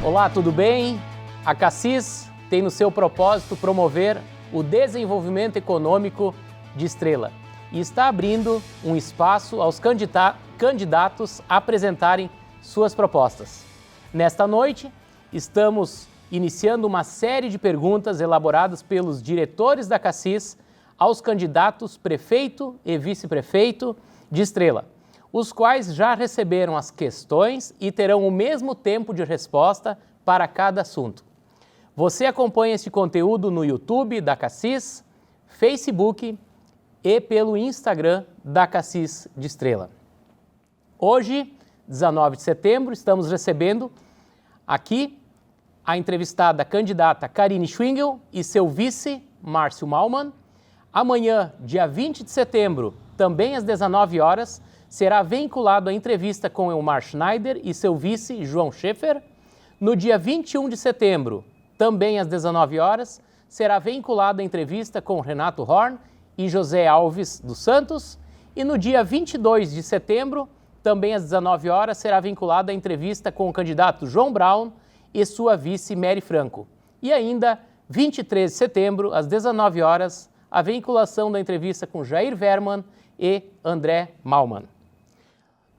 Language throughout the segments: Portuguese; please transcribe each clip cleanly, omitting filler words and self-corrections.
Olá, tudo bem? A Cassis tem no seu propósito promover o desenvolvimento econômico de Estrela e está abrindo um espaço aos candidatos a apresentarem suas propostas. Nesta noite, estamos iniciando uma série de perguntas elaboradas pelos diretores da Cassis aos candidatos prefeito e vice-prefeito de Estrela, os quais já receberam as questões e terão o mesmo tempo de resposta para cada assunto. Você acompanha este conteúdo no YouTube da Cassis, Facebook e pelo Instagram da Cassis de Estrela. Hoje, 19 de setembro, estamos recebendo aqui a entrevistada candidata Karine Schwingel e seu vice, Márcio Mallmann. Amanhã, dia 20 de setembro, também às 19 horas, será vinculado a entrevista com Elmar Schneider e seu vice, João Schaefer. No dia 21 de setembro, também às 19 horas, será vinculado a entrevista com Renato Horn e José Alves dos Santos. E no dia 22 de setembro, também às 19 horas, será vinculado a entrevista com o candidato João Brown e sua vice, Mary Franco. E ainda, 23 de setembro, às 19 horas, a vinculação da entrevista com Jair Verman e André Mallmann.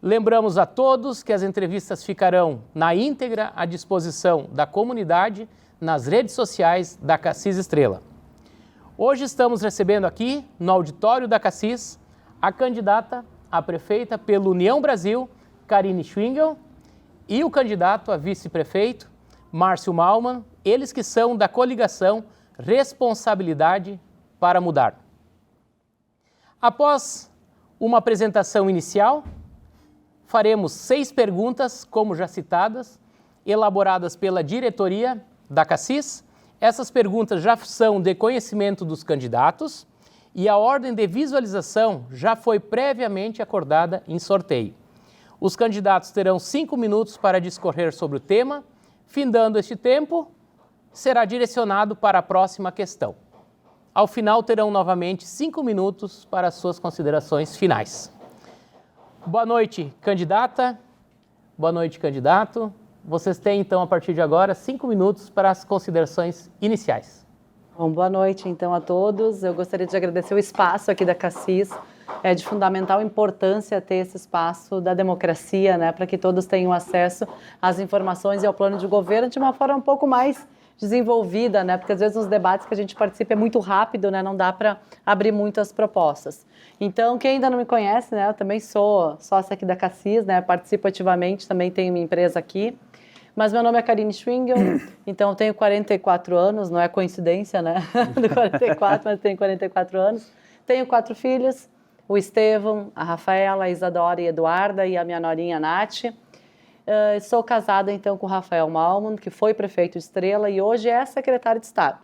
Lembramos a todos que as entrevistas ficarão na íntegra à disposição da comunidade nas redes sociais da Cassis Estrela. Hoje estamos recebendo aqui, no auditório da Cassis, a candidata a prefeita pelo União Brasil, Karine Schwingel, e o candidato a vice-prefeito, Márcio Mallmann, eles que são da coligação Responsabilidade para Mudar. Após uma apresentação inicial, faremos 6 perguntas, como já citadas, elaboradas pela diretoria da Cassis. Essas perguntas já são de conhecimento dos candidatos e a ordem de visualização já foi previamente acordada em sorteio. Os candidatos terão 5 minutos para discorrer sobre o tema. Findando este tempo, será direcionado para a próxima questão. Ao final, terão novamente 5 minutos para as suas considerações finais. Boa noite, candidata. Boa noite, candidato. Vocês têm, então, a partir de agora, 5 minutos para as considerações iniciais. Bom, boa noite, então, a todos. Eu gostaria de agradecer o espaço aqui da Cassis. É de fundamental importância ter esse espaço da democracia, né, para que todos tenham acesso às informações e ao plano de governo de uma forma um pouco mais desenvolvida, né, porque às vezes nos debates que a gente participa é muito rápido, né, não dá para abrir muitas propostas. Então, quem ainda não me conhece, né, eu também sou sócia aqui da Cassis, né, participo ativamente, também tenho minha empresa aqui. Mas meu nome é Karine Schwingel, então eu tenho 44 anos, não é coincidência, né, do 44, mas tenho 44 anos. Tenho 4 filhos, o Estevão, a Rafaela, a Isadora e a Eduarda e a minha norinha, a Nath. Sou casada, então, com o Rafael Mallmann, que foi prefeito de Estrela e hoje é secretário de Estado.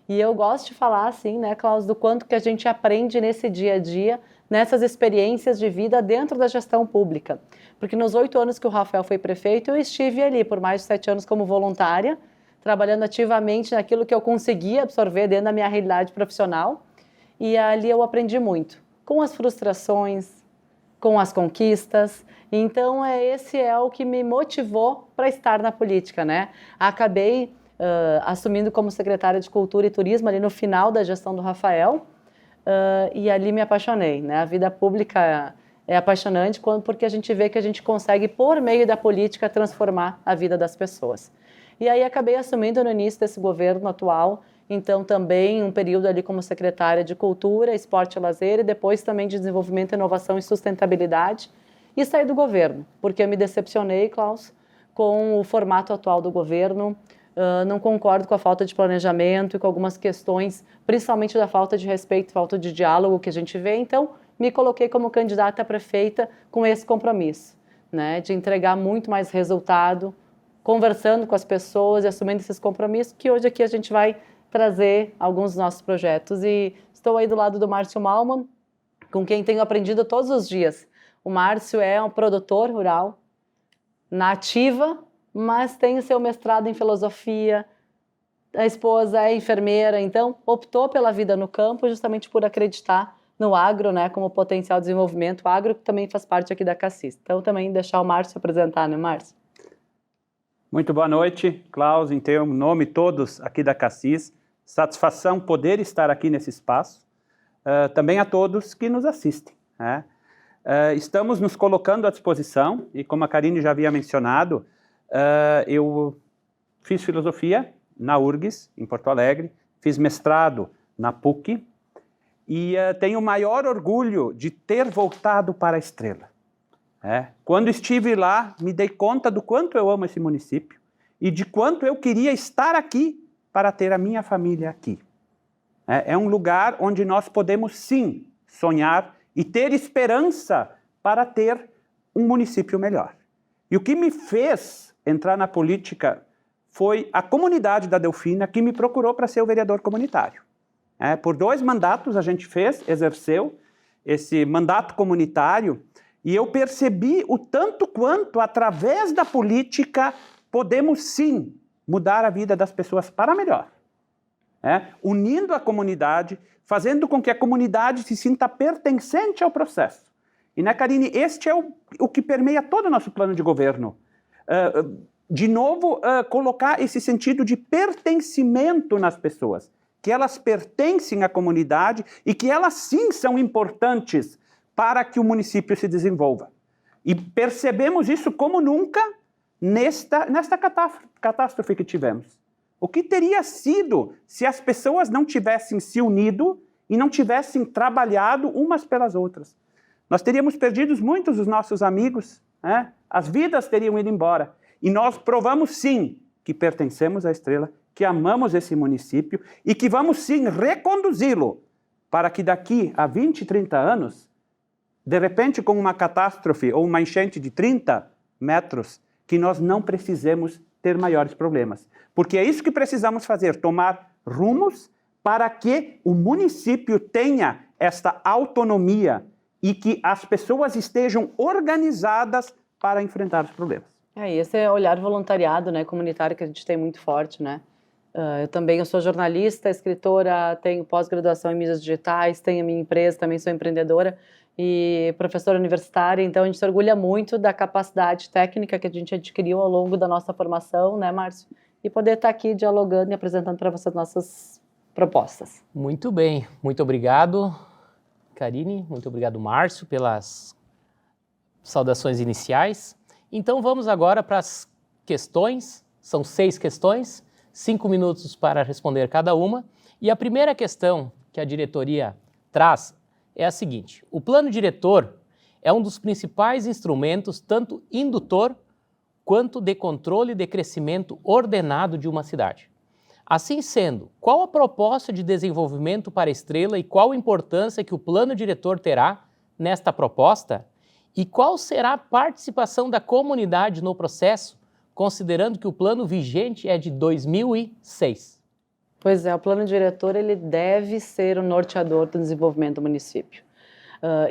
E eu gosto de falar, assim, né, Klaus, do quanto que a gente aprende nesse dia a dia, nessas experiências de vida dentro da gestão pública. Porque nos 8 anos que o Rafael foi prefeito, eu estive ali por mais de 7 anos como voluntária, trabalhando ativamente naquilo que eu conseguia absorver dentro da minha realidade profissional. E ali eu aprendi muito, com as frustrações, com as conquistas. Então, esse é o que me motivou para estar na política, né? Acabei assumindo como secretária de Cultura e Turismo ali no final da gestão do Rafael e ali me apaixonei, né? A vida pública é apaixonante porque a gente vê que a gente consegue, por meio da política, transformar a vida das pessoas. E aí acabei assumindo no início desse governo atual, então também um período ali como secretária de Cultura, Esporte e Lazer e depois também de Desenvolvimento, Inovação e Sustentabilidade. E saí do governo, porque eu me decepcionei, Klaus, com o formato atual do governo. Não concordo com a falta de planejamento e com algumas questões, principalmente da falta de respeito, falta de diálogo que a gente vê. Então, me coloquei como candidata a prefeita com esse compromisso, né, de entregar muito mais resultado, conversando com as pessoas e assumindo esses compromissos, que hoje aqui a gente vai trazer alguns dos nossos projetos. E estou aí do lado do Márcio Mallmann, com quem tenho aprendido todos os dias. O Márcio é um produtor rural, na ativa, mas tem o seu mestrado em filosofia, a esposa é enfermeira, então optou pela vida no campo justamente por acreditar no agro, né, como potencial de desenvolvimento. O agro também faz parte aqui da Cassis. Então também deixar o Márcio apresentar, né, Márcio? Muito boa noite, Klaus, em teu nome todos aqui da Cassis. Satisfação poder estar aqui nesse espaço. Também a todos que nos assistem. Né? Estamos nos colocando à disposição e, como a Karine já havia mencionado, eu fiz filosofia na URGS, em Porto Alegre, fiz mestrado na PUC e tenho o maior orgulho de ter voltado para a Estrela. Quando estive lá, me dei conta do quanto eu amo esse município e de quanto eu queria estar aqui para ter a minha família aqui. É um lugar onde nós podemos, sim, sonhar e ter esperança para ter um município melhor. E o que me fez entrar na política foi a comunidade da Delfina que me procurou para ser o vereador comunitário. Por 2 mandatos a gente exerceu esse mandato comunitário. E eu percebi o tanto quanto, através da política, podemos sim mudar a vida das pessoas para melhor. Unindo a comunidade, fazendo com que a comunidade se sinta pertencente ao processo. E, né, Karine, este é o que permeia todo o nosso plano de governo. De novo, colocar esse sentido de pertencimento nas pessoas, que elas pertencem à comunidade e que elas sim são importantes para que o município se desenvolva. E percebemos isso como nunca nesta catástrofe que tivemos. O que teria sido se as pessoas não tivessem se unido e não tivessem trabalhado umas pelas outras? Nós teríamos perdido muitos dos nossos amigos, as vidas teriam ido embora. E nós provamos sim que pertencemos à Estrela, que amamos esse município e que vamos sim reconduzi-lo para que daqui a 20, 30 anos, de repente, com uma catástrofe ou uma enchente de 30 metros, que nós não precisemos ter maiores problemas. Porque é isso que precisamos fazer, tomar rumos para que o município tenha esta autonomia e que as pessoas estejam organizadas para enfrentar os problemas. Esse é o olhar voluntariado, né, comunitário que a gente tem muito forte, né? Eu sou jornalista, escritora, tenho pós-graduação em mídias digitais, tenho a minha empresa, também sou empreendedora e professora universitária, então a gente se orgulha muito da capacidade técnica que a gente adquiriu ao longo da nossa formação, né, Márcio? E poder estar aqui dialogando e apresentando para vocês nossas propostas. Muito bem, muito obrigado, Karine, muito obrigado, Márcio, pelas saudações iniciais. Então vamos agora para as questões, são 6 questões, 5 minutos para responder cada uma. E a primeira questão que a diretoria traz é a seguinte: o plano diretor é um dos principais instrumentos, tanto indutor quanto de controle de crescimento ordenado de uma cidade. Assim sendo, qual a proposta de desenvolvimento para a Estrela e qual a importância que o plano diretor terá nesta proposta? E qual será a participação da comunidade no processo, considerando que o plano vigente é de 2006? Pois é, o plano diretor ele deve ser o norteador do desenvolvimento do município.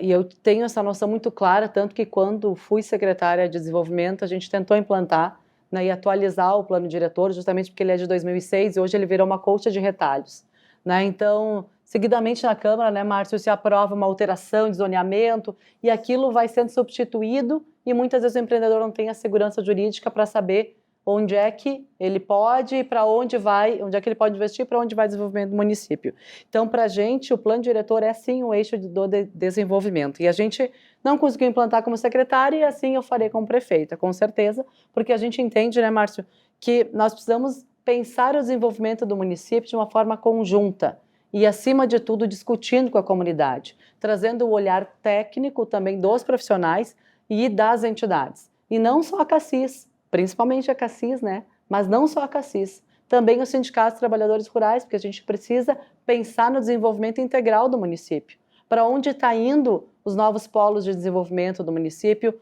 E eu tenho essa noção muito clara, tanto que quando fui secretária de desenvolvimento, a gente tentou implantar, né, e atualizar o plano diretor, justamente porque ele é de 2006 e hoje ele virou uma colcha de retalhos. Né? Então, seguidamente na Câmara, né, Márcio, se aprova uma alteração de zoneamento e aquilo vai sendo substituído e muitas vezes o empreendedor não tem a segurança jurídica para saber onde é que ele pode, para onde vai, onde é que ele pode investir, para onde vai o desenvolvimento do município. Então, para a gente, o plano diretor é sim o eixo do desenvolvimento. E a gente não conseguiu implantar como secretária e assim eu farei como prefeita, com certeza, porque a gente entende, né, Márcio, que nós precisamos pensar o desenvolvimento do município de uma forma conjunta e, acima de tudo, discutindo com a comunidade, trazendo o olhar técnico também dos profissionais e das entidades. E não só a Cassis, principalmente a Cassis, né? Mas não só a Cassis, também os sindicatos de trabalhadores rurais, porque a gente precisa pensar no desenvolvimento integral do município. Para onde está indo os novos polos de desenvolvimento do município,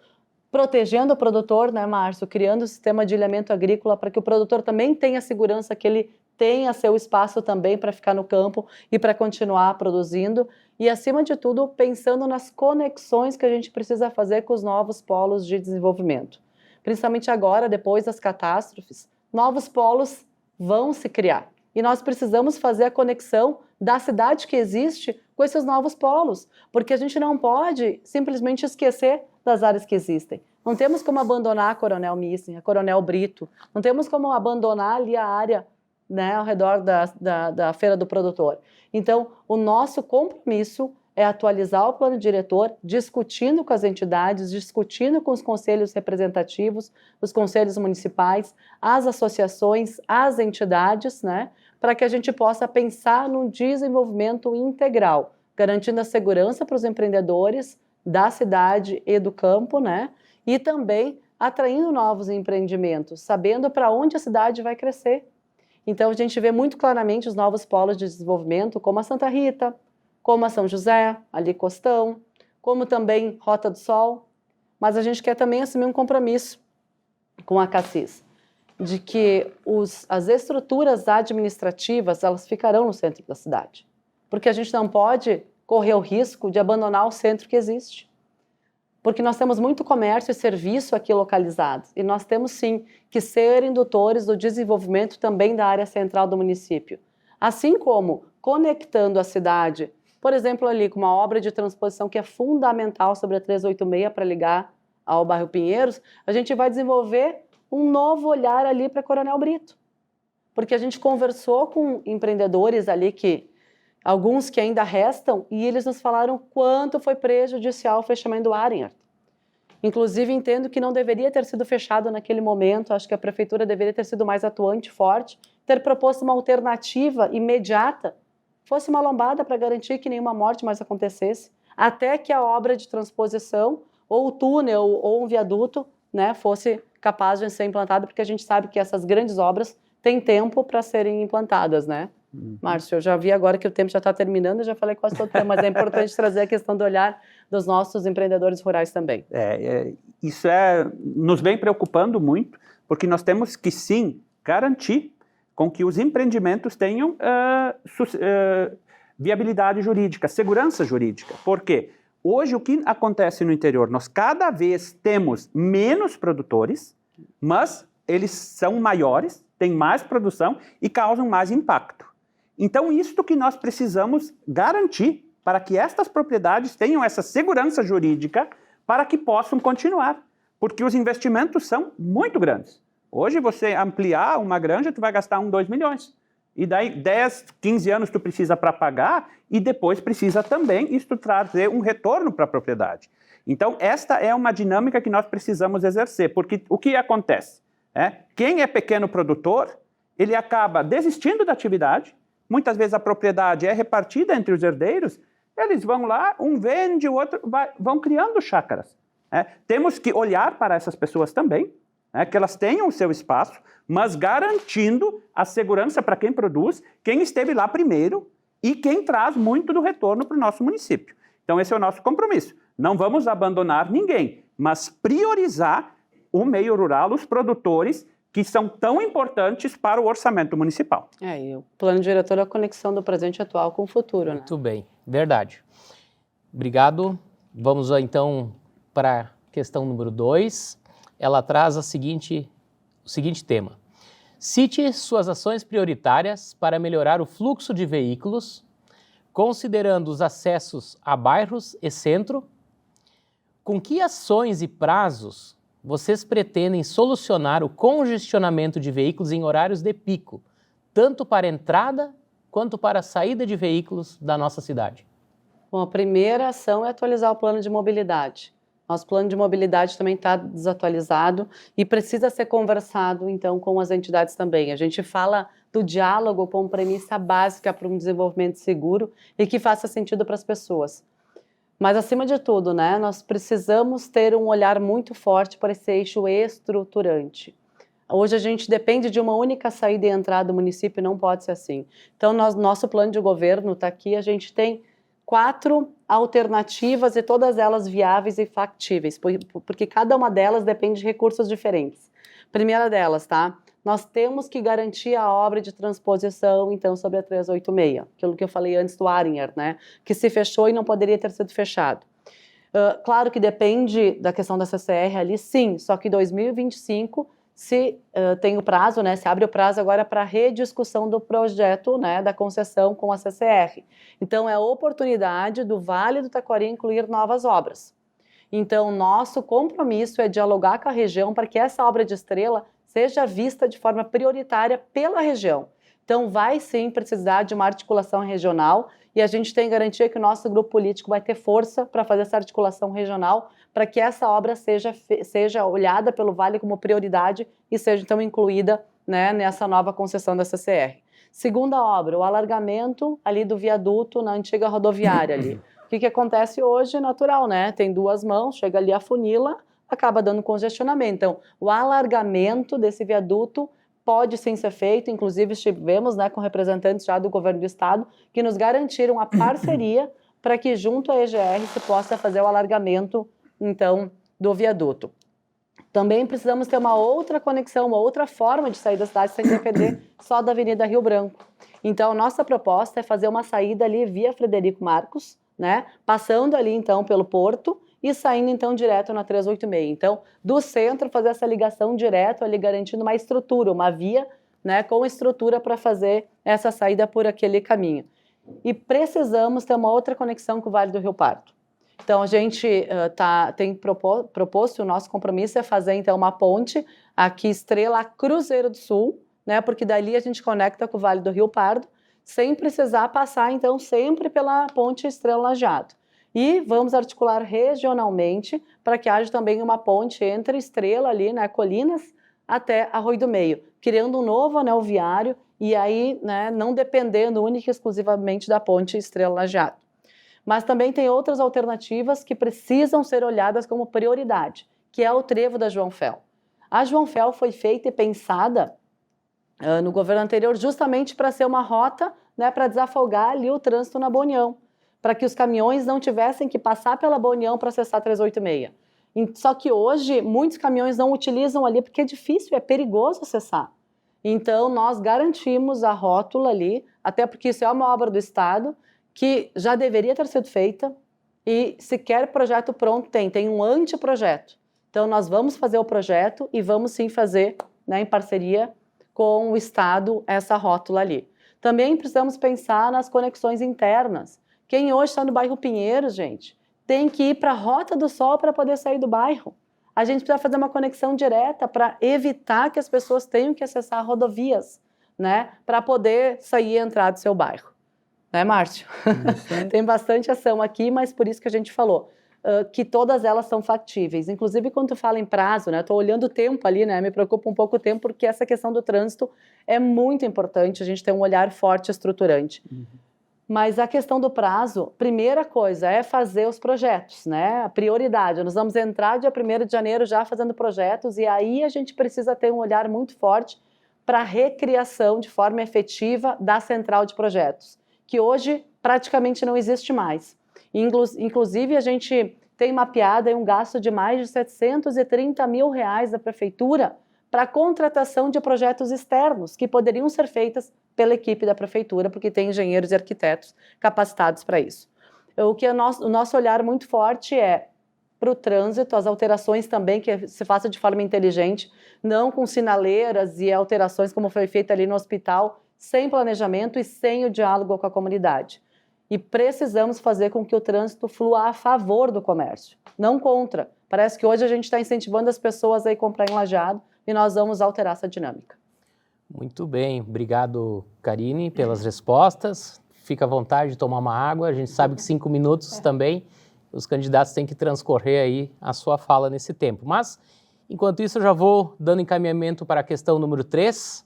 protegendo o produtor, né, Márcio? Criando um sistema de ilhamento agrícola para que o produtor também tenha segurança que ele tenha seu espaço também para ficar no campo e para continuar produzindo. E, acima de tudo, pensando nas conexões que a gente precisa fazer com os novos polos de desenvolvimento. Principalmente agora, depois das catástrofes, novos polos vão se criar. E nós precisamos fazer a conexão da cidade que existe com esses novos polos, porque a gente não pode simplesmente esquecer das áreas que existem. Não temos como abandonar a Coronel Missing, a Coronel Brito, não temos como abandonar ali a área, né, ao redor da Feira do Produtor. Então, o nosso compromisso é atualizar o plano diretor, discutindo com as entidades, discutindo com os conselhos representativos, os conselhos municipais, as associações, as entidades, né, para que a gente possa pensar num desenvolvimento integral, garantindo a segurança para os empreendedores da cidade e do campo, né, e também atraindo novos empreendimentos, sabendo para onde a cidade vai crescer. Então, a gente vê muito claramente os novos polos de desenvolvimento, como a Santa Rita, como a São José, ali Costão, como também Rota do Sol. Mas a gente quer também assumir um compromisso com a Cassis, de que as estruturas administrativas, elas ficarão no centro da cidade. Porque a gente não pode correr o risco de abandonar o centro que existe. Porque nós temos muito comércio e serviço aqui localizados, e nós temos sim que ser indutores do desenvolvimento também da área central do município. Assim como conectando a cidade, por exemplo, ali com uma obra de transposição que é fundamental sobre a 386 para ligar ao bairro Pinheiros, a gente vai desenvolver um novo olhar ali para Coronel Brito. Porque a gente conversou com empreendedores ali alguns que ainda restam, e eles nos falaram quanto foi prejudicial o fechamento do Aringer. Inclusive, entendo que não deveria ter sido fechado naquele momento, acho que a prefeitura deveria ter sido mais atuante, forte, ter proposto uma alternativa imediata, fosse uma lombada para garantir que nenhuma morte mais acontecesse, até que a obra de transposição, ou o túnel, ou um viaduto, né, fosse capaz de ser implantado, porque a gente sabe que essas grandes obras têm tempo para serem implantadas, né? Márcio, eu já vi agora que o tempo já está terminando, eu já falei quase todo o tempo, mas é importante trazer a questão do olhar dos nossos empreendedores rurais também. Isso nos vem preocupando muito, porque nós temos que, sim, garantir com que os empreendimentos tenham viabilidade jurídica, segurança jurídica. Por quê? Hoje, o que acontece no interior? Nós cada vez temos menos produtores, mas eles são maiores, têm mais produção e causam mais impacto. Então, isto que nós precisamos garantir para que estas propriedades tenham essa segurança jurídica para que possam continuar, porque os investimentos são muito grandes. Hoje, você ampliar uma granja, tu vai gastar 2 milhões. E daí, 10, 15 anos tu precisa para pagar e depois precisa também isto trazer um retorno para a propriedade. Então, esta é uma dinâmica que nós precisamos exercer, porque o que acontece? Quem é pequeno produtor, ele acaba desistindo da atividade. Muitas vezes a propriedade é repartida entre os herdeiros, eles vão lá, um vende, o outro vão criando chácaras. Temos que olhar para essas pessoas também, que elas tenham o seu espaço, mas garantindo a segurança para quem produz, quem esteve lá primeiro e quem traz muito do retorno para o nosso município. Então esse é o nosso compromisso. Não vamos abandonar ninguém, mas priorizar o meio rural, os produtores, que são tão importantes para o orçamento municipal. E o plano diretor é a conexão do presente atual com o futuro, né? Muito bem, verdade. Obrigado. Vamos então para a questão número 2. Ela traz o seguinte tema. Cite suas ações prioritárias para melhorar o fluxo de veículos, considerando os acessos a bairros e centro. Com que ações e prazos vocês pretendem solucionar o congestionamento de veículos em horários de pico, tanto para a entrada quanto para a saída de veículos da nossa cidade? Bom, a primeira ação é atualizar o plano de mobilidade. Nosso plano de mobilidade também está desatualizado e precisa ser conversado, então, com as entidades também. A gente fala do diálogo como premissa básica para um desenvolvimento seguro e que faça sentido para as pessoas. Mas, acima de tudo, né, nós precisamos ter um olhar muito forte para esse eixo estruturante. Hoje a gente depende de uma única saída e entrada do município, não pode ser assim. Então, nosso plano de governo está aqui, a gente tem 4 alternativas e todas elas viáveis e factíveis, porque cada uma delas depende de recursos diferentes. Primeira delas, tá? Nós temos que garantir a obra de transposição, então, sobre a 386, aquilo que eu falei antes do Aringer, né? Que se fechou e não poderia ter sido fechado. Claro que depende da questão da CCR ali, sim, só que em 2025 tem o prazo, né? Se abre o prazo agora para rediscussão do projeto, né? Da concessão com a CCR. Então, é a oportunidade do Vale do Taquari incluir novas obras. Então, nosso compromisso é dialogar com a região para que essa obra de estrela seja vista de forma prioritária pela região. Então, vai sim precisar de uma articulação regional e a gente tem garantia que o nosso grupo político vai ter força para fazer essa articulação regional para que essa obra seja olhada pelo Vale como prioridade e seja, então, incluída, né, nessa nova concessão da CCR. Segunda obra, o alargamento ali do viaduto na antiga rodoviária ali. O que acontece hoje? Natural, né? Tem duas mãos, chega ali a funila, acaba dando congestionamento. Então, o alargamento desse viaduto pode sim ser feito, inclusive estivemos, né, com representantes já do governo do estado que nos garantiram a parceria para que junto à EGR se possa fazer o alargamento, então, do viaduto. Também precisamos ter uma outra conexão, uma outra forma de sair da cidade sem depender só da Avenida Rio Branco. Então, a nossa proposta é fazer uma saída ali via Frederico Marcos, né, passando ali então pelo Porto e saindo então direto na 386. Então, do centro fazer essa ligação direto ali garantindo uma estrutura, uma via, né, com estrutura para fazer essa saída por aquele caminho. E precisamos ter uma outra conexão com o Vale do Rio Pardo. Então, a gente tem proposto, o nosso compromisso é fazer então uma ponte aqui Estrela Cruzeiro do Sul, né, porque dali a gente conecta com o Vale do Rio Pardo, sem precisar passar, então, sempre pela ponte Estrela Lajeado. E vamos articular regionalmente para que haja também uma ponte entre Estrela ali, né, Colinas, até Arroio do Meio, criando um novo anel viário e aí, né, não dependendo única e exclusivamente da ponte Estrela Lajeado. Mas também tem outras alternativas que precisam ser olhadas como prioridade, que é o trevo da João Fel. A João Fel foi feita e pensada no governo anterior justamente para ser uma rota, né, para desafogar ali o trânsito na Boa União, para que os caminhões não tivessem que passar pela Boa União para acessar a 386. Só que hoje muitos caminhões não utilizam ali porque é difícil, é perigoso acessar. Então nós garantimos a rótula ali, até porque isso é uma obra do Estado que já deveria ter sido feita e sequer projeto pronto tem um anteprojeto. Então nós vamos fazer o projeto e vamos sim fazer, né, em parceria com o Estado essa rótula ali. Também precisamos pensar nas conexões internas. Quem hoje está no bairro Pinheiros, gente, tem que ir para a Rota do Sol para poder sair do bairro. A gente precisa fazer uma conexão direta para evitar que as pessoas tenham que acessar rodovias, né, para poder sair e entrar do seu bairro. Né, Márcio? Tem bastante ação aqui, mas por isso que a gente falou que todas elas são factíveis. Inclusive, quando tu fala em prazo, né, estou olhando o tempo ali, né, me preocupa um pouco o tempo, porque essa questão do trânsito é muito importante, a gente tem um olhar forte e estruturante. Mas a questão do prazo, primeira coisa é fazer os projetos, né? A prioridade. Nós vamos entrar dia 1º de janeiro já fazendo projetos e aí a gente precisa ter um olhar muito forte para a recriação de forma efetiva da central de projetos, que hoje praticamente não existe mais. Inclusive, a gente tem mapeado aí um gasto de mais de R$730 mil da prefeitura para a contratação de projetos externos que poderiam ser feitas pela equipe da prefeitura, porque tem engenheiros e arquitetos capacitados para isso. O nosso olhar muito forte é para o trânsito, as alterações também que se faça de forma inteligente, não com sinaleiras e alterações como foi feito ali no hospital, sem planejamento e sem o diálogo com a comunidade. E precisamos fazer com que o trânsito flua a favor do comércio, não contra. Parece que hoje a gente está incentivando as pessoas a ir comprar em Lajeado e nós vamos alterar essa dinâmica. Muito bem, obrigado, Karine, pelas respostas. Fica à vontade de tomar uma água, a gente sabe que 5 minutos também, os candidatos têm que transcorrer aí a sua fala nesse tempo. Mas, enquanto isso, eu já vou dando encaminhamento para a questão número 3,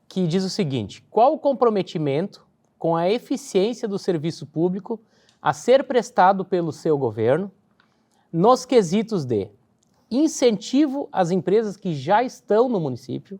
que diz o seguinte: qual o comprometimento com a eficiência do serviço público a ser prestado pelo seu governo nos quesitos de incentivo às empresas que já estão no município,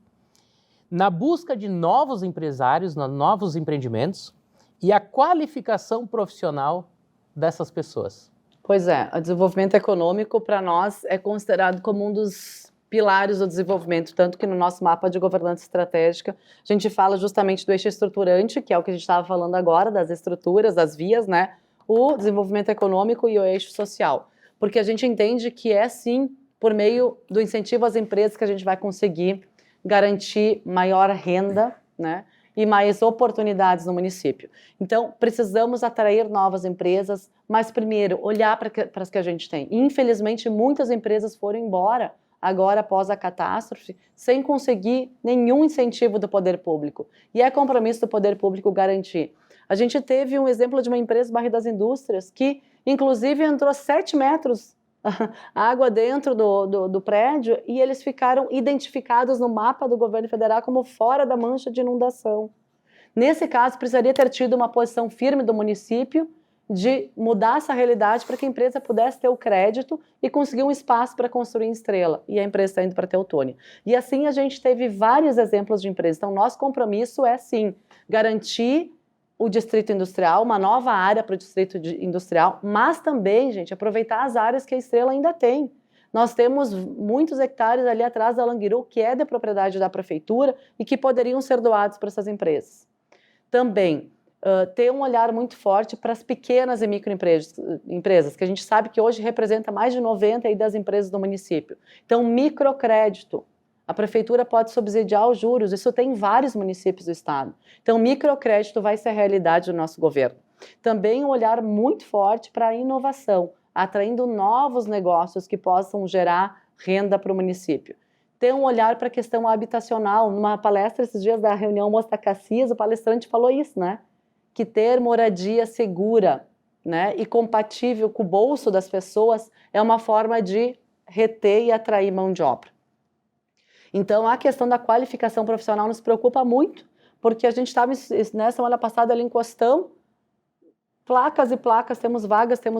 na busca de novos empresários, novos empreendimentos e a qualificação profissional dessas pessoas? Pois é, o desenvolvimento econômico para nós é considerado como um dos pilares do desenvolvimento, tanto que no nosso mapa de governança estratégica a gente fala justamente do eixo estruturante, que é o que a gente estava falando agora, das estruturas, das vias, né? O desenvolvimento econômico e o eixo social, porque a gente entende que é sim por meio do incentivo às empresas que a gente vai conseguir garantir maior renda, né? e mais oportunidades no município. Então, precisamos atrair novas empresas, mas primeiro, olhar para as que a gente tem. Infelizmente, muitas empresas foram embora agora após a catástrofe, sem conseguir nenhum incentivo do poder público. E é compromisso do poder público garantir. A gente teve um exemplo de uma empresa, Bairro das Indústrias, que inclusive entrou 7 metros água dentro do prédio e eles ficaram identificados no mapa do governo federal como fora da mancha de inundação. Nesse caso, precisaria ter tido uma posição firme do município de mudar essa realidade para que a empresa pudesse ter o crédito e conseguir um espaço para construir em Estrela. E a empresa está indo para Teutônia. E assim a gente teve vários exemplos de empresas. Então, nosso compromisso é, sim, garantir o distrito industrial, uma nova área para o distrito industrial, mas também, gente, aproveitar as áreas que a Estrela ainda tem. Nós temos muitos hectares ali atrás da Languiru, que é da propriedade da prefeitura e que poderiam ser doados para essas empresas. Também, ter um olhar muito forte para as pequenas e microempresas, que a gente sabe que hoje representa mais de 90% aí das empresas do município. Então, microcrédito. A prefeitura pode subsidiar os juros, isso tem em vários municípios do estado. Então, microcrédito vai ser a realidade do nosso governo. Também um olhar muito forte para a inovação, atraindo novos negócios que possam gerar renda para o município. Ter um olhar para a questão habitacional. Numa palestra esses dias da reunião Mosta Caxias, o palestrante falou isso, né? Que ter moradia segura, né, e compatível com o bolso das pessoas é uma forma de reter e atrair mão de obra. Então, a questão da qualificação profissional nos preocupa muito, porque a gente estava, semana passada, ali em Costão, placas e placas, temos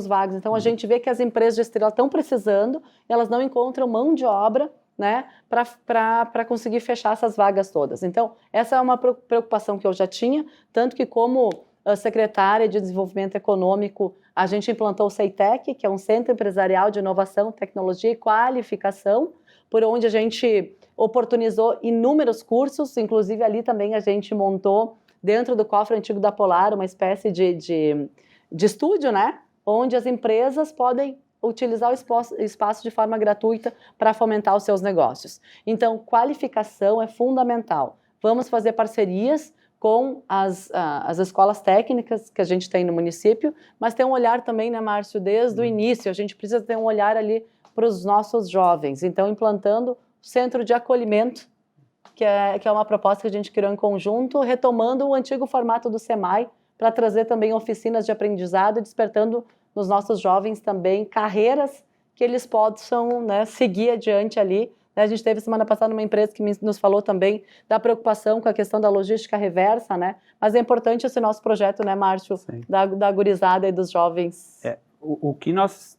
vagas. Então, a gente vê que as empresas de Estrela estão precisando, e elas não encontram mão de obra, né, para conseguir fechar essas vagas todas. Então, essa é uma preocupação que eu já tinha, tanto que como secretária de Desenvolvimento Econômico, a gente implantou o CEITEC, que é um Centro Empresarial de Inovação, Tecnologia e Qualificação, por onde a gente oportunizou inúmeros cursos, inclusive ali também a gente montou, dentro do cofre antigo da Polar, uma espécie de estúdio, né, onde as empresas podem utilizar o espaço de forma gratuita para fomentar os seus negócios. Então, qualificação é fundamental. Vamos fazer parcerias com as escolas técnicas que a gente tem no município, mas tem um olhar também, né, Márcio, desde o início, a gente precisa ter um olhar ali para os nossos jovens. Então, implantando o centro de acolhimento, que é uma proposta que a gente criou em conjunto, retomando o antigo formato do SEMAI, para trazer também oficinas de aprendizado, despertando nos nossos jovens também carreiras que eles possam, né, seguir adiante ali. A gente teve semana passada uma empresa que nos falou também da preocupação com a questão da logística reversa, né? Mas é importante esse nosso projeto, né, Márcio, da gurizada e dos jovens. O que nós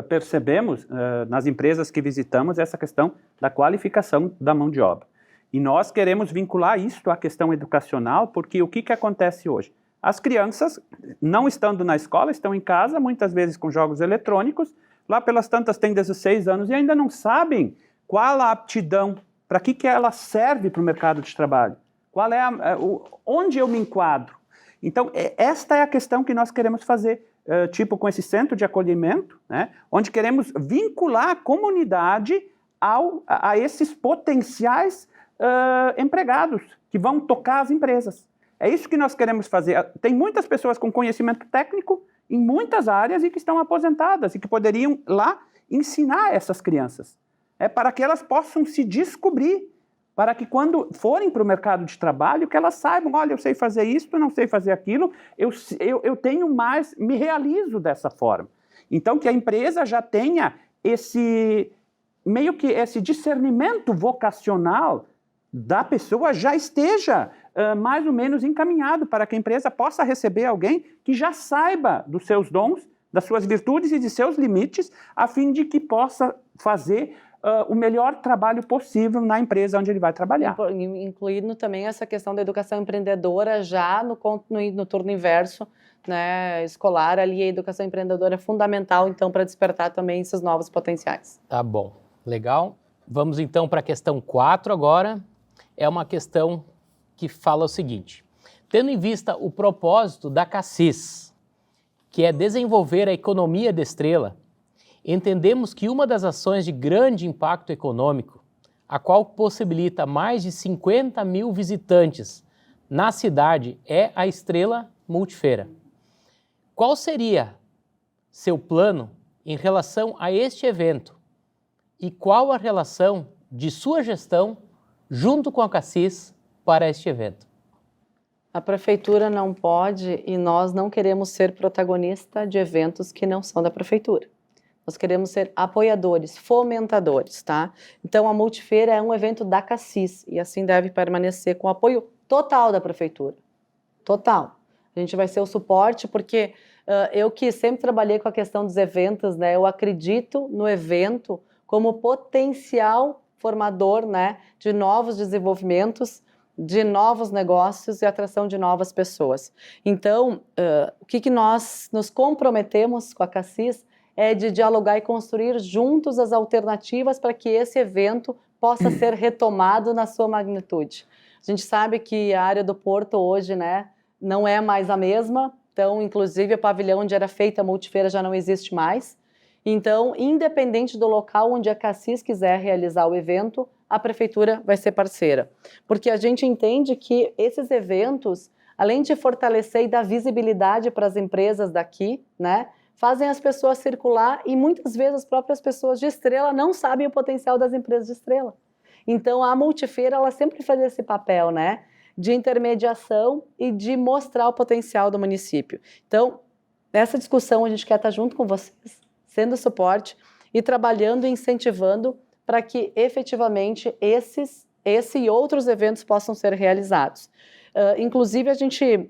percebemos nas empresas que visitamos é essa questão da qualificação da mão de obra. E nós queremos vincular isso à questão educacional, porque o que acontece hoje? As crianças, não estando na escola, estão em casa, muitas vezes com jogos eletrônicos, lá pelas tantas têm 16 anos e ainda não sabem qual a aptidão, para que ela serve para o mercado de trabalho, qual é onde eu me enquadro. Então, esta é a questão que nós queremos fazer, tipo com esse centro de acolhimento, né, onde queremos vincular a comunidade a esses potenciais empregados que vão tocar as empresas. É isso que nós queremos fazer. Tem muitas pessoas com conhecimento técnico em muitas áreas e que estão aposentadas e que poderiam lá ensinar essas crianças. Para que elas possam se descobrir, para que quando forem para o mercado de trabalho, que elas saibam, olha, eu sei fazer isso, não sei fazer aquilo, eu tenho mais, me realizo dessa forma. Então, que a empresa já tenha meio que esse discernimento vocacional da pessoa já esteja mais ou menos encaminhado para que a empresa possa receber alguém que já saiba dos seus dons, das suas virtudes e de seus limites, a fim de que possa fazer o melhor trabalho possível na empresa onde ele vai trabalhar. Incluindo também essa questão da educação empreendedora já no turno inverso, né, escolar, ali a educação empreendedora é fundamental, então, para despertar também esses novos potenciais. Tá bom, legal. Vamos então para a questão 4 agora. É uma questão que fala o seguinte: tendo em vista o propósito da Cassis, que é desenvolver a economia de Estrela, entendemos que uma das ações de grande impacto econômico, a qual possibilita mais de 50 mil visitantes na cidade é a Estrela Multifeira. Qual seria seu plano em relação a este evento? E qual a relação de sua gestão junto com a Cassis para este evento? A prefeitura não pode e nós não queremos ser protagonista de eventos que não são da prefeitura. Nós queremos ser apoiadores, fomentadores, tá? Então a Multifeira é um evento da Cassis e assim deve permanecer com apoio total da prefeitura. Total. A gente vai ser o suporte porque eu que sempre trabalhei com a questão dos eventos, né? Eu acredito no evento como potencial formador, né, de novos desenvolvimentos, de novos negócios e atração de novas pessoas. Então, o que nós nos comprometemos com a Cassis é de dialogar e construir juntos as alternativas para que esse evento possa ser retomado na sua magnitude. A gente sabe que a área do Porto hoje, né, não é mais a mesma, então, inclusive, o pavilhão onde era feita a Multifeira já não existe mais. Então, independente do local onde a Cassis quiser realizar o evento, a prefeitura vai ser parceira. Porque a gente entende que esses eventos, além de fortalecer e dar visibilidade para as empresas daqui, né, fazem as pessoas circular e muitas vezes as próprias pessoas de Estrela não sabem o potencial das empresas de Estrela. Então, a Multifeira, ela sempre faz esse papel, né, de intermediação e de mostrar o potencial do município. Então, nessa discussão, a gente quer estar junto com vocês, sendo suporte e trabalhando e incentivando para que efetivamente esse e outros eventos possam ser realizados. Inclusive, a gente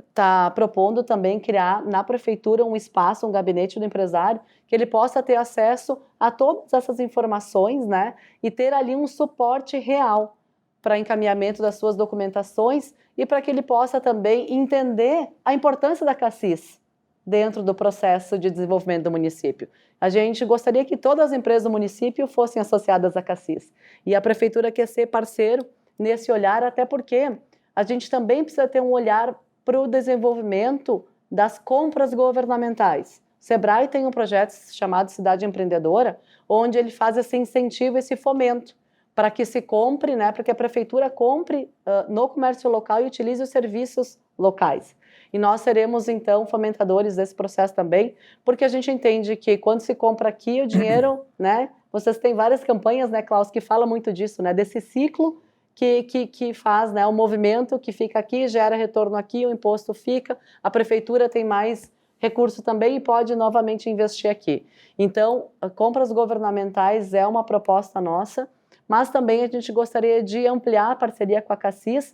está propondo também criar na prefeitura um espaço, um gabinete do empresário, que ele possa ter acesso a todas essas informações, né, e ter ali um suporte real para encaminhamento das suas documentações e para que ele possa também entender a importância da Cassis dentro do processo de desenvolvimento do município. A gente gostaria que todas as empresas do município fossem associadas à Cassis. E a prefeitura quer ser parceiro nesse olhar, até porque a gente também precisa ter um olhar para o desenvolvimento das compras governamentais. O Sebrae tem um projeto chamado Cidade Empreendedora, onde ele faz esse incentivo, esse fomento, para que se compre, né, para que a prefeitura compre no comércio local e utilize os serviços locais. E nós seremos, então, fomentadores desse processo também, porque a gente entende que quando se compra aqui, o dinheiro, né, vocês têm várias campanhas, né, Klaus, que fala muito disso, né, desse ciclo que faz, né, o movimento que fica aqui, gera retorno aqui, o imposto fica, a prefeitura tem mais recurso também e pode novamente investir aqui. Então, compras governamentais é uma proposta nossa, mas também a gente gostaria de ampliar a parceria com a Cassis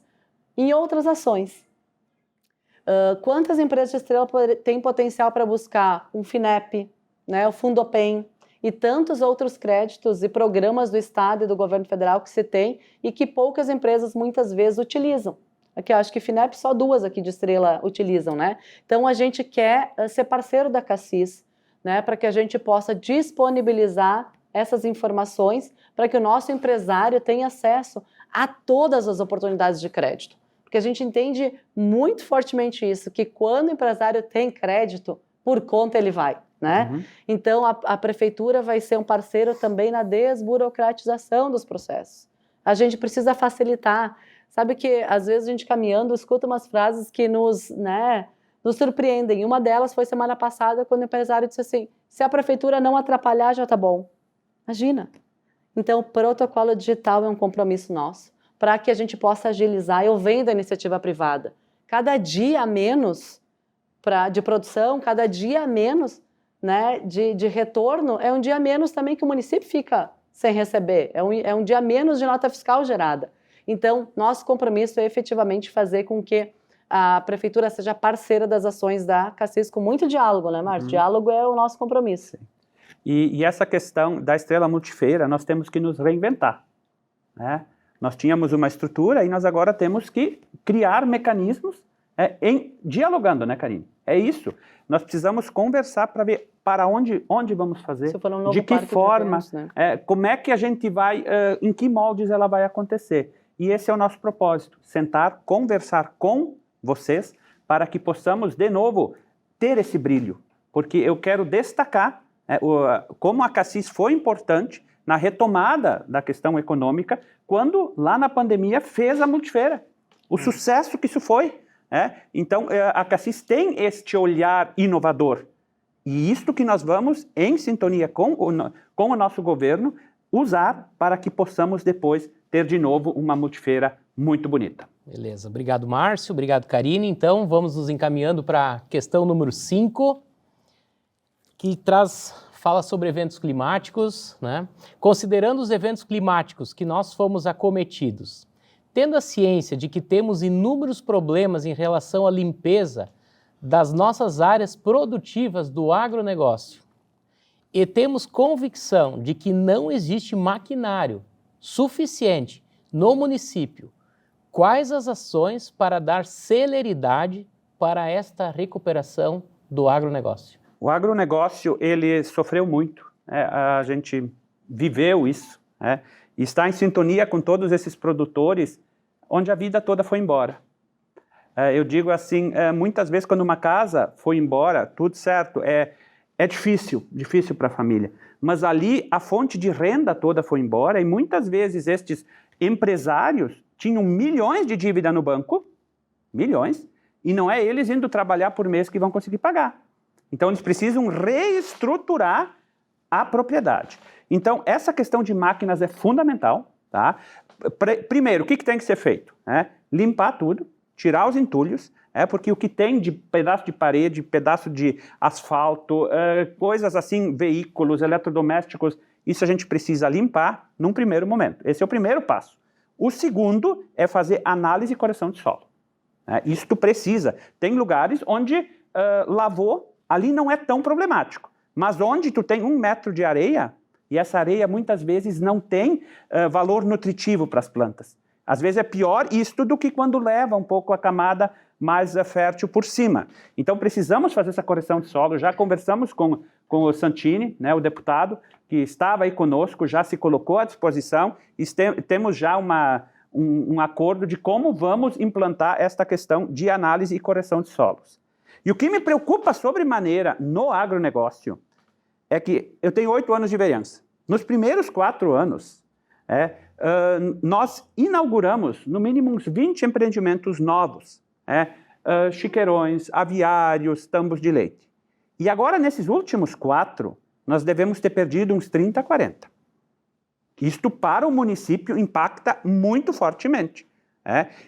em outras ações. Quantas empresas de Estrela têm potencial para buscar um FINEP, né, o Fundopem e tantos outros créditos e programas do Estado e do governo federal que se tem e que poucas empresas muitas vezes utilizam. Aqui eu acho que FINEP só 2 aqui de Estrela utilizam, né? Então a gente quer ser parceiro da Cassis, né, para que a gente possa disponibilizar essas informações para que o nosso empresário tenha acesso a todas as oportunidades de crédito. Porque a gente entende muito fortemente isso, que quando o empresário tem crédito, por conta ele vai, né? Uhum. Então, a prefeitura vai ser um parceiro também na desburocratização dos processos. A gente precisa facilitar. Sabe que, às vezes, a gente caminhando, escuta umas frases que nos surpreendem. Uma delas foi semana passada, quando o empresário disse assim, se a prefeitura não atrapalhar, já tá bom. Imagina. Então, o protocolo digital é um compromisso nosso, para que a gente possa agilizar. Eu venho da iniciativa privada. Cada dia a menos de produção, cada dia a menos, né, de retorno, é um dia a menos também que o município fica sem receber. É um dia a menos de nota fiscal gerada. Então, nosso compromisso é efetivamente fazer com que a prefeitura seja parceira das ações da Cassis, com muito diálogo, né, Márcio? Diálogo é o nosso compromisso. E essa questão da Estrela Multifeira, nós temos que nos reinventar, né? Nós tínhamos uma estrutura e nós agora temos que criar mecanismos dialogando, né, Karine? É isso. Nós precisamos conversar para ver para onde vamos fazer, de que forma, né? Como é que a gente vai, em que moldes ela vai acontecer. E esse é o nosso propósito, sentar, conversar com vocês para que possamos, de novo, ter esse brilho. Porque eu quero destacar como a Cassis foi importante na retomada da questão econômica, quando lá na pandemia fez a Multifeira. o sucesso que isso foi. Então, a Cassis tem este olhar inovador. E isto que nós vamos, em sintonia com o nosso governo, usar para que possamos depois ter de novo uma multifeira muito bonita. Beleza, obrigado Márcio, obrigado Karine. Então vamos nos encaminhando para a questão número 5, que fala sobre eventos climáticos, né? Considerando os eventos climáticos que nós fomos acometidos, tendo a ciência de que temos inúmeros problemas em relação à limpeza das nossas áreas produtivas do agronegócio, e temos convicção de que não existe maquinário suficiente no município, quais as ações para dar celeridade para esta recuperação do agronegócio? O agronegócio, ele sofreu muito, a gente viveu isso, e está em sintonia com todos esses produtores, onde a vida toda foi embora. Eu digo assim, muitas vezes quando uma casa foi embora, tudo certo, é difícil para a família. Mas ali a fonte de renda toda foi embora e muitas vezes estes empresários tinham milhões de dívida no banco, milhões, e não é eles indo trabalhar por mês que vão conseguir pagar. Então eles precisam reestruturar a propriedade. Então essa questão de máquinas é fundamental, tá? Primeiro, o que tem que ser feito? Limpar tudo, tirar os entulhos, porque o que tem de pedaço de parede, pedaço de asfalto, coisas assim, veículos, eletrodomésticos, isso a gente precisa limpar num primeiro momento. Esse é o primeiro passo. O segundo é fazer análise e correção de solo. Isto precisa. Tem lugares onde lavou, ali não é tão problemático, mas onde tu tem 1 metro de areia, e essa areia muitas vezes não tem valor nutritivo para as plantas. Às vezes é pior isto do que quando leva um pouco a camada mais fértil por cima. Então precisamos fazer essa correção de solo. Já conversamos com o Santini, o deputado, que estava aí conosco, já se colocou à disposição e temos já um acordo de como vamos implantar esta questão de análise e correção de solos. E o que me preocupa sobremaneira no agronegócio é que eu tenho 8 anos de vereança. Nos primeiros 4 anos, nós inauguramos no mínimo uns 20 empreendimentos novos, chiqueirões, aviários, tambos de leite. E agora, nesses últimos 4, nós devemos ter perdido uns 30, 40. Isto para o município impacta muito fortemente.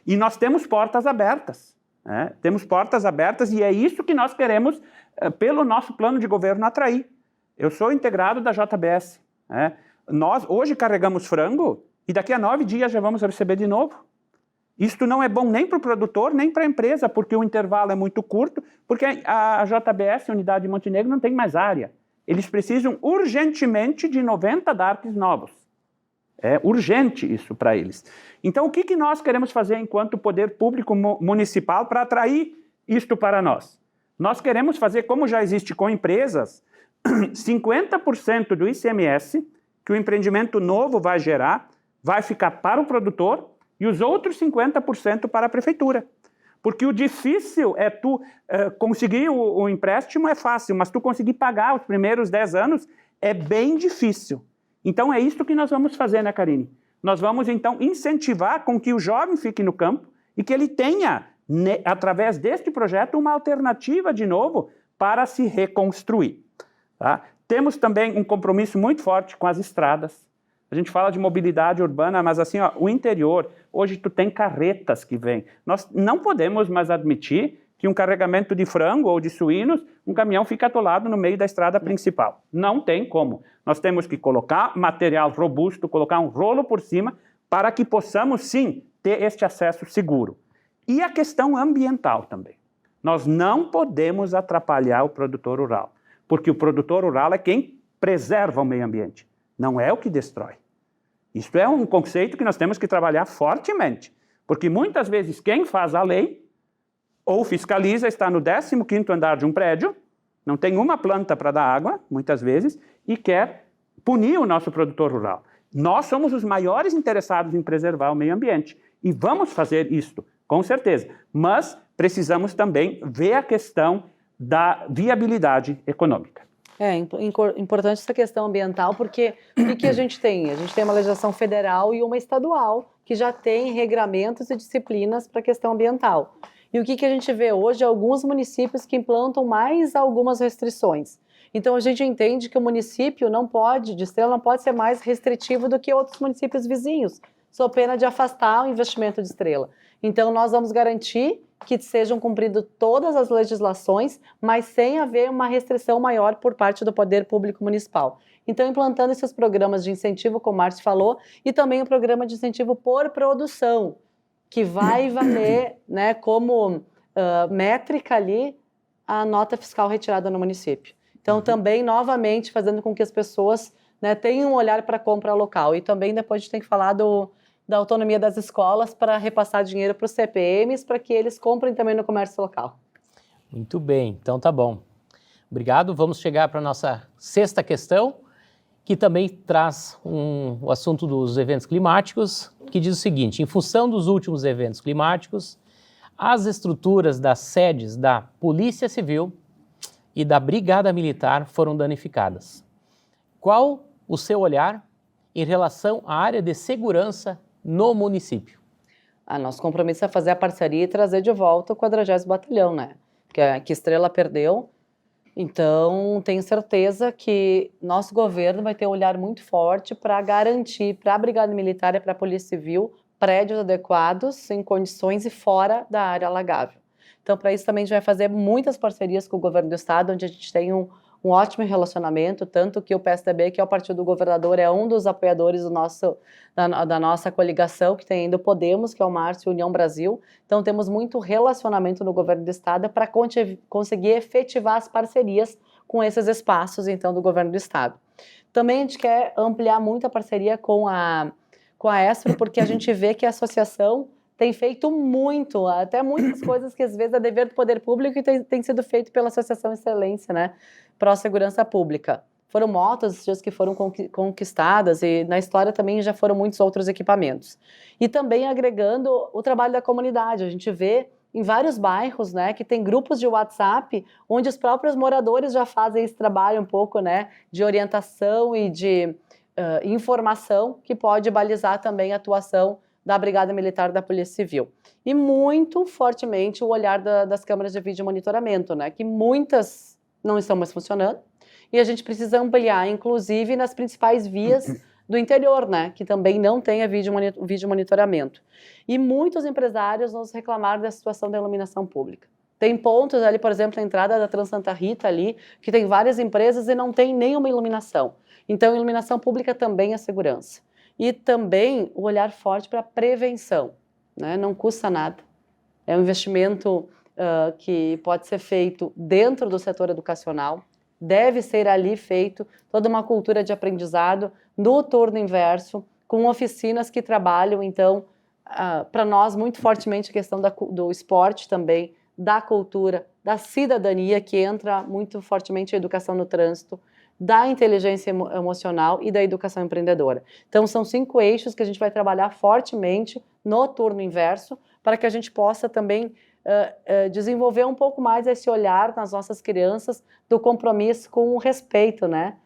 E nós temos portas abertas. Temos portas abertas e é isso que nós queremos, pelo nosso plano de governo, atrair. Eu sou integrado da JBS. Nós hoje carregamos frango e daqui a 9 dias já vamos receber de novo. Isto não é bom nem para o produtor, nem para a empresa, porque o intervalo é muito curto, porque a JBS, Unidade de Montenegro, não tem mais área. Eles precisam urgentemente de 90 DARPs novos. É urgente isso para eles. Então, o que nós queremos fazer enquanto poder público municipal para atrair isto para nós? Nós queremos fazer, como já existe com empresas, 50% do ICMS que o empreendimento novo vai gerar, vai ficar para o produtor e os outros 50% para a prefeitura. Porque o difícil é tu conseguir o empréstimo é fácil, mas tu conseguir pagar os primeiros 10 anos é bem difícil. Então é isso que nós vamos fazer, né, Karine? Nós vamos então incentivar com que o jovem fique no campo e que ele tenha, através deste projeto, uma alternativa de novo para se reconstruir. Tá? Temos também um compromisso muito forte com as estradas. A gente fala de mobilidade urbana, mas assim, o interior, hoje tu tem carretas que vêm. Nós não podemos mais admitir que um carregamento de frango ou de suínos, um caminhão fica atolado no meio da estrada principal. Não tem como. Nós temos que colocar material robusto, colocar um rolo por cima, para que possamos, sim, ter este acesso seguro. E a questão ambiental também. Nós não podemos atrapalhar o produtor rural, porque o produtor rural é quem preserva o meio ambiente, não é o que destrói. Isto é um conceito que nós temos que trabalhar fortemente, porque muitas vezes quem faz a lei ou fiscaliza está no 15º andar de um prédio, não tem uma planta para dar água, muitas vezes, e quer punir o nosso produtor rural. Nós somos os maiores interessados em preservar o meio ambiente e vamos fazer isto, com certeza, mas precisamos também ver a questão da viabilidade econômica. Importante essa questão ambiental, porque o que a gente tem? A gente tem uma legislação federal e uma estadual, que já tem regramentos e disciplinas para a questão ambiental. E o que a gente vê hoje? Alguns municípios que implantam mais algumas restrições. Então, a gente entende que o município de Estrela não pode ser mais restritivo do que outros municípios vizinhos, sob pena de afastar o investimento de Estrela. Então, nós vamos garantir que sejam cumpridas todas as legislações, mas sem haver uma restrição maior por parte do poder público municipal. Então, implantando esses programas de incentivo, como o Márcio falou, e também o programa de incentivo por produção, que vai valer, né, como métrica ali a nota fiscal retirada no município. Então, também, novamente, fazendo com que as pessoas, né, tenham um olhar para a compra local. E também depois a gente tem que falar da autonomia das escolas para repassar dinheiro para os CPMs, para que eles comprem também no comércio local. Muito bem, então tá bom. Obrigado. Vamos chegar para a nossa sexta questão, que também traz o assunto dos eventos climáticos, que diz o seguinte: em função dos últimos eventos climáticos, as estruturas das sedes da Polícia Civil e da Brigada Militar foram danificadas. Qual o seu olhar em relação à área de segurança no município? Nosso compromisso é fazer a parceria e trazer de volta o 40º Batalhão, né? Que Estrela perdeu. Então, tenho certeza que nosso governo vai ter um olhar muito forte para garantir para a Brigada Militar e para a Polícia Civil prédios adequados, em condições e fora da área alagável. Então, para isso também a gente vai fazer muitas parcerias com o governo do estado, onde a gente tem um ótimo relacionamento, tanto que o PSDB, que é o partido do governador, é um dos apoiadores da nossa coligação, que tem ainda o Podemos, que é o Márcio e União Brasil. Então, temos muito relacionamento no governo do estado para conseguir efetivar as parcerias com esses espaços, então, do governo do estado. Também a gente quer ampliar muito a parceria com a Espro, porque a gente vê que a associação tem feito muito, até muitas coisas que às vezes é dever do poder público e tem sido feito pela Associação Excelência, né, pró-segurança pública. Foram motos que foram conquistadas e na história também já foram muitos outros equipamentos. E também agregando o trabalho da comunidade. A gente vê em vários bairros, né, que tem grupos de WhatsApp onde os próprios moradores já fazem esse trabalho um pouco, né, de orientação e de informação que pode balizar também a atuação da Brigada Militar da Polícia Civil. E muito fortemente o olhar das câmeras de vídeo monitoramento, né, que muitas não estão mais funcionando, e a gente precisa ampliar, inclusive nas principais vias do interior, né, que também não tem vídeo monitoramento. E muitos empresários nos reclamaram da situação da iluminação pública. Tem pontos ali, por exemplo, a entrada da Trans Santa Rita ali, que tem várias empresas e não tem nenhuma iluminação. Então, iluminação pública também é segurança. E também o olhar forte para a prevenção, né? Não custa nada. É um investimento que pode ser feito dentro do setor educacional, deve ser ali feito toda uma cultura de aprendizado no turno inverso, com oficinas que trabalham, então, para nós, muito fortemente a questão do esporte também, da cultura, da cidadania, que entra muito fortemente a educação no trânsito, da inteligência emocional e da educação empreendedora. Então, são 5 eixos que a gente vai trabalhar fortemente no turno inverso, para que a gente possa também desenvolver um pouco mais esse olhar nas nossas crianças do compromisso com o respeito, né?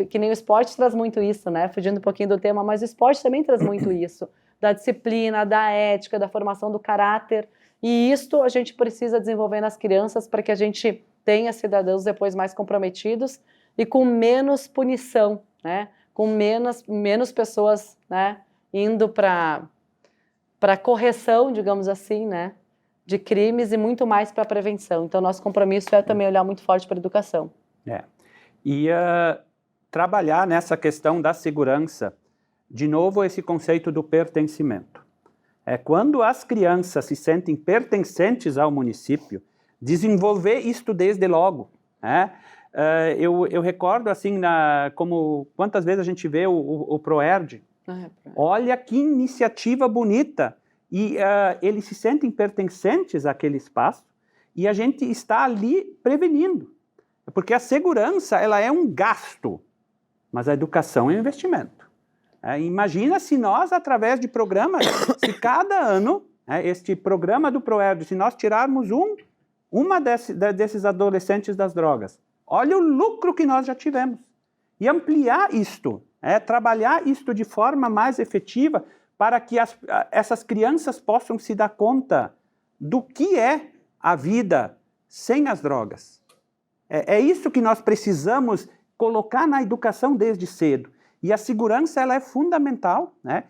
Que nem o esporte traz muito isso, né? Fugindo um pouquinho do tema, mas o esporte também traz muito isso, da disciplina, da ética, da formação do caráter. E isto a gente precisa desenvolver nas crianças para que a gente tenha cidadãos depois mais comprometidos e com menos punição, né? Com menos pessoas, né, indo para correção, digamos assim, né, de crimes e muito mais para prevenção. Então, nosso compromisso é também olhar muito forte para a educação. E trabalhar nessa questão da segurança, de novo, esse conceito do pertencimento. Quando as crianças se sentem pertencentes ao município, desenvolver isto desde logo, né? Eu recordo, assim, como quantas vezes a gente vê o Proerd. Olha que iniciativa bonita. E eles se sentem pertencentes àquele espaço e a gente está ali prevenindo. Porque a segurança, ela é um gasto, mas a educação é um investimento. Imagina se nós, através de programas, se cada ano, este programa do Proerd, se nós tirarmos uma desses adolescentes das drogas, Olha o lucro que nós já tivemos. E ampliar isto, trabalhar isto de forma mais efetiva para que essas crianças possam se dar conta do que é a vida sem as drogas. É isso que nós precisamos colocar na educação desde cedo. E a segurança ela é fundamental, né?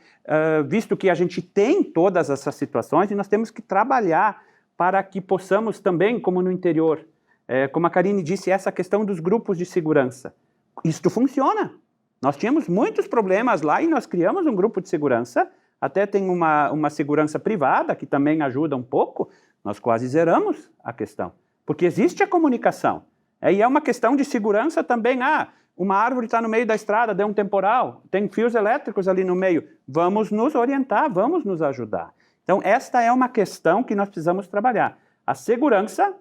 Visto que a gente tem todas essas situações e nós temos que trabalhar para que possamos também, como no interior, como a Karine disse, essa questão dos grupos de segurança. Isto funciona. Nós tínhamos muitos problemas lá e nós criamos um grupo de segurança, até tem uma segurança privada que também ajuda um pouco, nós quase zeramos a questão, porque existe a comunicação. E é uma questão de segurança também, uma árvore está no meio da estrada, deu um temporal, tem fios elétricos ali no meio, vamos nos orientar, vamos nos ajudar. Então, esta é uma questão que nós precisamos trabalhar. A segurança,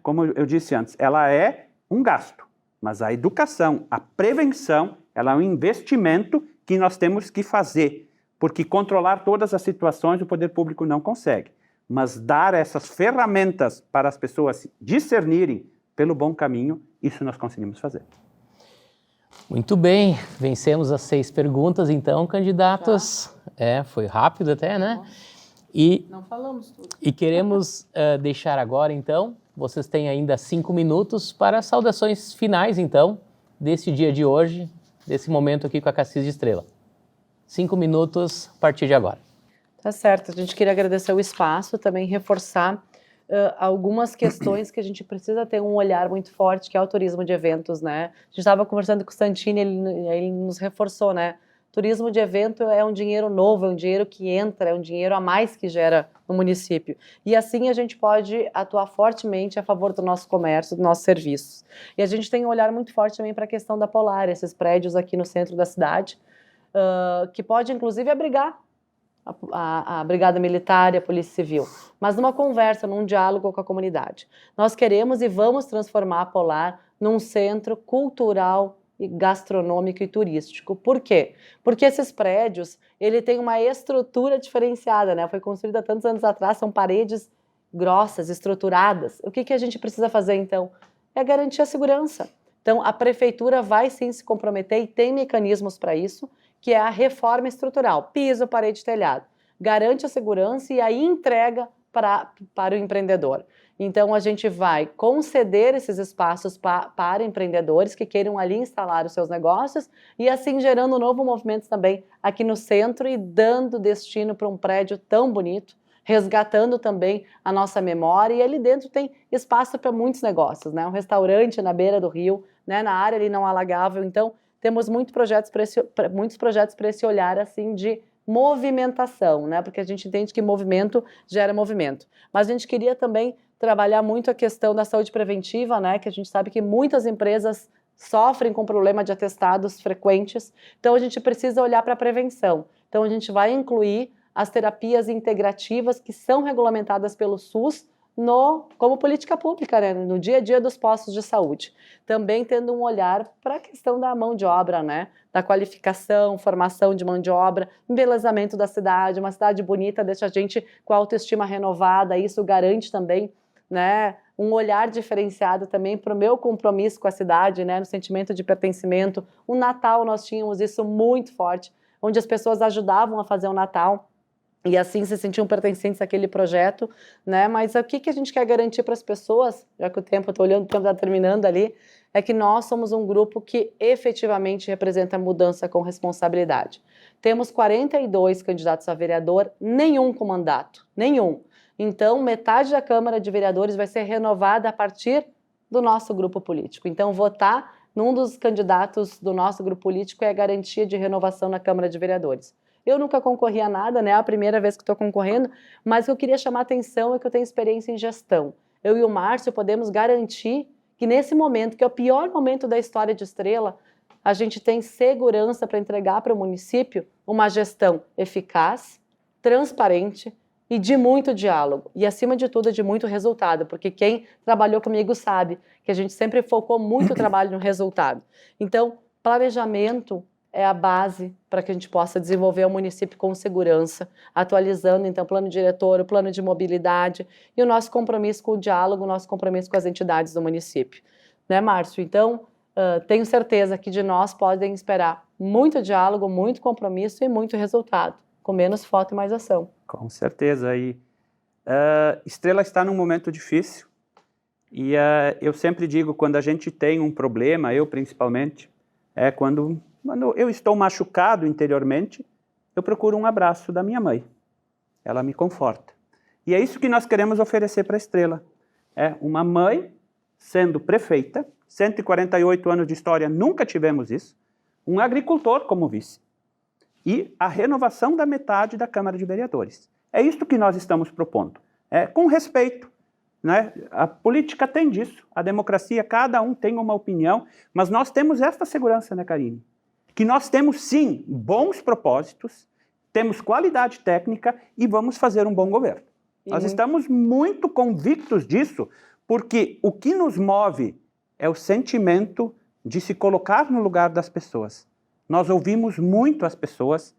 como eu disse antes, ela é um gasto, mas a educação, a prevenção, ela é um investimento que nós temos que fazer, porque controlar todas as situações o poder público não consegue, mas dar essas ferramentas para as pessoas discernirem pelo bom caminho, isso nós conseguimos fazer. Muito bem, vencemos as 6 perguntas, então, candidatos. Foi rápido até, né? E não falamos tudo. E queremos deixar agora, então, vocês têm ainda 5 minutos para saudações finais, então, desse dia de hoje, desse momento aqui com a Cassis de Estrela. 5 minutos a partir de agora. Tá certo, a gente queria agradecer o espaço, também reforçar algumas questões que a gente precisa ter um olhar muito forte, que é o turismo de eventos, né? A gente estava conversando com o Santini, ele nos reforçou, né? Turismo de evento é um dinheiro novo, é um dinheiro que entra, é um dinheiro a mais que gera no município. E assim a gente pode atuar fortemente a favor do nosso comércio, dos nossos serviços. E a gente tem um olhar muito forte também para a questão da Polar, esses prédios aqui no centro da cidade, que pode inclusive abrigar a Brigada Militar e a Polícia Civil, mas numa conversa, num diálogo com a comunidade. Nós queremos e vamos transformar a Polar num centro cultural, e gastronômico e turístico. Por quê? Porque esses prédios, ele tem uma estrutura diferenciada, né? Foi construído há tantos anos atrás, são paredes grossas, estruturadas. O que a gente precisa fazer, então? É garantir a segurança. Então, a prefeitura vai sim se comprometer e tem mecanismos para isso, que é a reforma estrutural, piso, parede, telhado. Garante a segurança e aí entrega para o empreendedor. Então, a gente vai conceder esses espaços para empreendedores que queiram ali instalar os seus negócios e assim gerando um novo movimento também aqui no centro e dando destino para um prédio tão bonito, resgatando também a nossa memória. E ali dentro tem espaço para muitos negócios, né? Um restaurante na beira do rio, né? Na área ali não alagável. Então, temos muitos projetos para esse olhar assim de movimentação, né? Porque a gente entende que movimento gera movimento. Mas a gente queria também trabalhar muito a questão da saúde preventiva, né? Que a gente sabe que muitas empresas sofrem com problema de atestados frequentes. Então a gente precisa olhar para a prevenção. Então a gente vai incluir as terapias integrativas que são regulamentadas pelo SUS como política pública, né? No dia a dia dos postos de saúde. Também tendo um olhar para a questão da mão de obra, né? Da qualificação, formação de mão de obra, embelezamento da cidade, uma cidade bonita deixa a gente com a autoestima renovada, isso garante também, né, um olhar diferenciado também para o meu compromisso com a cidade, né, no sentimento de pertencimento. O Natal nós tínhamos isso muito forte, onde as pessoas ajudavam a fazer o Natal e assim se sentiam pertencentes àquele projeto, né? Mas o que a gente quer garantir para as pessoas, já que o tempo, eu estou olhando, o tempo está terminando ali, é que nós somos um grupo que efetivamente representa a mudança com responsabilidade. Temos 42 candidatos a vereador, nenhum com mandato, nenhum. Então, metade da Câmara de Vereadores vai ser renovada a partir do nosso grupo político. Então, votar num dos candidatos do nosso grupo político é a garantia de renovação na Câmara de Vereadores. Eu nunca concorri a nada, né? É a primeira vez que estou concorrendo, mas o que eu queria chamar a atenção é que eu tenho experiência em gestão. Eu e o Márcio podemos garantir que nesse momento, que é o pior momento da história de Estrela, a gente tem segurança para entregar para o município uma gestão eficaz, transparente, e de muito diálogo, e acima de tudo de muito resultado, porque quem trabalhou comigo sabe que a gente sempre focou muito o trabalho no resultado. Então, planejamento é a base para que a gente possa desenvolver o município com segurança, atualizando então o plano diretor, o plano de mobilidade e o nosso compromisso com o diálogo, o nosso compromisso com as entidades do município. né, Márcio? Então, tenho certeza que de nós podem esperar muito diálogo, muito compromisso e muito resultado, com menos foto e mais ação. Com certeza. E Estrela está num momento difícil e eu sempre digo, quando a gente tem um problema, eu principalmente, quando eu estou machucado interiormente, eu procuro um abraço da minha mãe. Ela me conforta. E é isso que nós queremos oferecer para a Estrela. É uma mãe sendo prefeita, 148 anos de história, nunca tivemos isso, um agricultor como vice, e a renovação da metade da Câmara de Vereadores. É isto que nós estamos propondo, com respeito, né? A política tem disso, a democracia, cada um tem uma opinião, mas nós temos esta segurança, né, Karine? Que nós temos, sim, bons propósitos, temos qualidade técnica e vamos fazer um bom governo. Nós estamos muito convictos disso, porque o que nos move é o sentimento de se colocar no lugar das pessoas. Nós ouvimos muito as pessoas,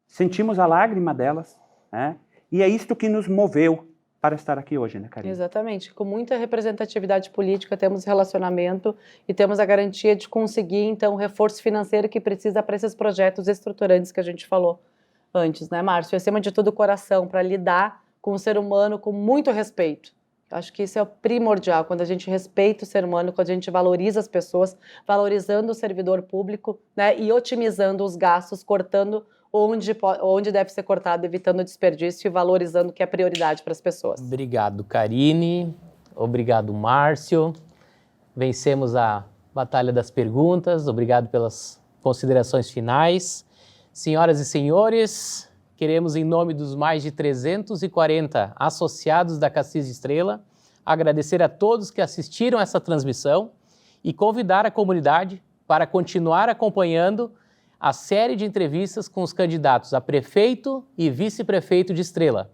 sentimos a lágrima delas, né? E é isto que nos moveu para estar aqui hoje, né, Karine? Exatamente. Com muita representatividade política, temos relacionamento e temos a garantia de conseguir, então, o reforço financeiro que precisa para esses projetos estruturantes que a gente falou antes, né, Márcio? E, acima de tudo, o coração, para lidar com o ser humano com muito respeito. Acho que isso é o primordial, quando a gente respeita o ser humano, quando a gente valoriza as pessoas, valorizando o servidor público, né, e otimizando os gastos, cortando onde deve ser cortado, evitando o desperdício e valorizando o que é prioridade para as pessoas. Obrigado, Karine. Obrigado, Márcio. Vencemos a batalha das perguntas. Obrigado pelas considerações finais. Senhoras e senhores, queremos, em nome dos mais de 340 associados da Cassis Estrela, agradecer a todos que assistiram essa transmissão e convidar a comunidade para continuar acompanhando a série de entrevistas com os candidatos a prefeito e vice-prefeito de Estrela.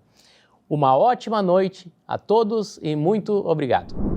Uma ótima noite a todos e muito obrigado.